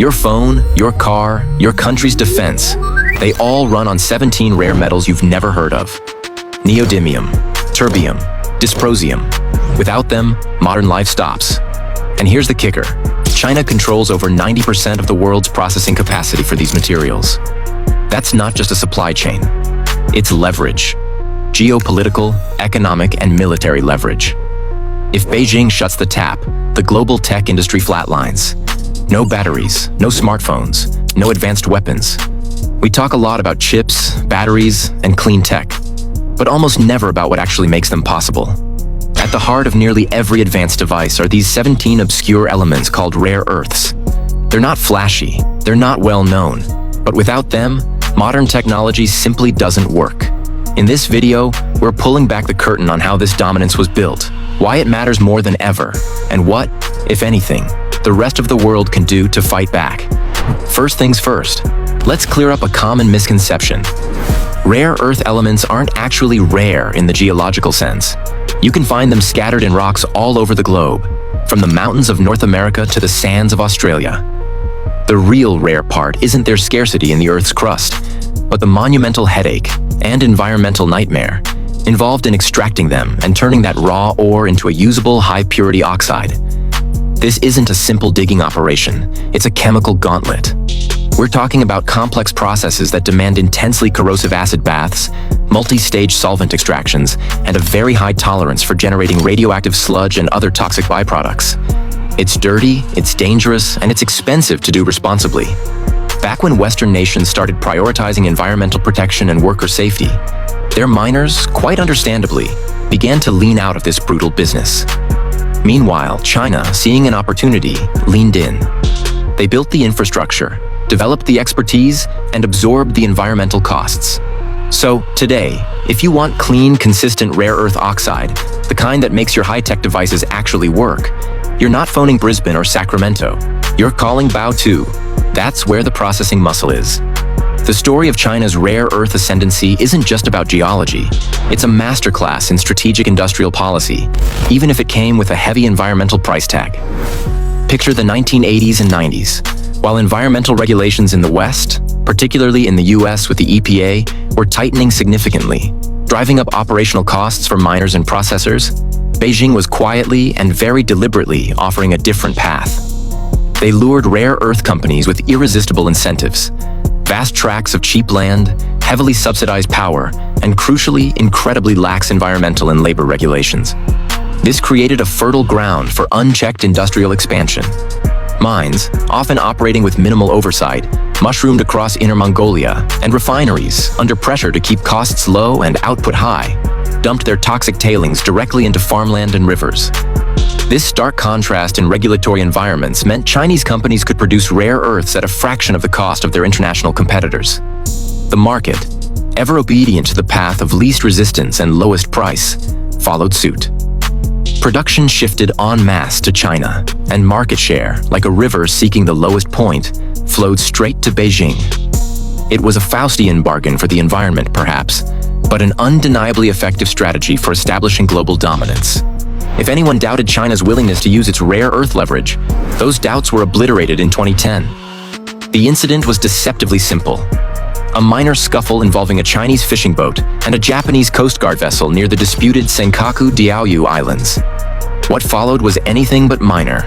Your phone, your car, your country's defense, they all run on 17 rare metals you've never heard of. Neodymium, terbium, dysprosium. Without them, modern life stops. And here's the kicker. China controls over 90% of the world's processing capacity for these materials. That's not just a supply chain. It's leverage. Geopolitical, economic, and military leverage. If Beijing shuts the tap, the global tech industry flatlines. No batteries, no smartphones, no advanced weapons. We talk a lot about chips, batteries, and clean tech, but almost never about what actually makes them possible. At the heart of nearly every advanced device are these 17 obscure elements called rare earths. They're not flashy, they're not well known, but without them, modern technology simply doesn't work. In this video, we're pulling back the curtain on how this dominance was built, why it matters more than ever, and what, if anything, the rest of the world can do to fight back. First things first, let's clear up a common misconception. Rare earth elements aren't actually rare in the geological sense. You can find them scattered in rocks all over the globe, from the mountains of North America to the sands of Australia. The real rare part isn't their scarcity in the Earth's crust, but the monumental headache and environmental nightmare involved in extracting them and turning that raw ore into a usable high-purity oxide. This isn't a simple digging operation, it's a chemical gauntlet. We're talking about complex processes that demand intensely corrosive acid baths, multi-stage solvent extractions, and a very high tolerance for generating radioactive sludge and other toxic byproducts. It's dirty, it's dangerous, and it's expensive to do responsibly. Back when Western nations started prioritizing environmental protection and worker safety, their miners, quite understandably, began to lean out of this brutal business. Meanwhile, China, seeing an opportunity, leaned in. They built the infrastructure, developed the expertise, and absorbed the environmental costs. So, today, if you want clean, consistent rare earth oxide, the kind that makes your high-tech devices actually work, you're not phoning Brisbane or Sacramento. You're calling Baotou. That's where the processing muscle is. The story of China's rare earth ascendancy isn't just about geology. It's a masterclass in strategic industrial policy, even if it came with a heavy environmental price tag. Picture the 1980s and 90s. While environmental regulations in the West, particularly in the US with the EPA, were tightening significantly, driving up operational costs for miners and processors, Beijing was quietly and very deliberately offering a different path. They lured rare earth companies with irresistible incentives, vast tracts of cheap land, heavily subsidized power, and crucially, incredibly lax environmental and labor regulations. This created a fertile ground for unchecked industrial expansion. Mines, often operating with minimal oversight, mushroomed across Inner Mongolia, and refineries, under pressure to keep costs low and output high, dumped their toxic tailings directly into farmland and rivers. This stark contrast in regulatory environments meant Chinese companies could produce rare earths at a fraction of the cost of their international competitors. The market, ever obedient to the path of least resistance and lowest price, followed suit. Production shifted en masse to China, and market share, like a river seeking the lowest point, flowed straight to Beijing. It was a Faustian bargain for the environment, perhaps, but an undeniably effective strategy for establishing global dominance. If anyone doubted China's willingness to use its rare earth leverage, those doubts were obliterated in 2010. The incident was deceptively simple. A minor scuffle involving a Chinese fishing boat and a Japanese Coast Guard vessel near the disputed Senkaku Diaoyu Islands. What followed was anything but minor.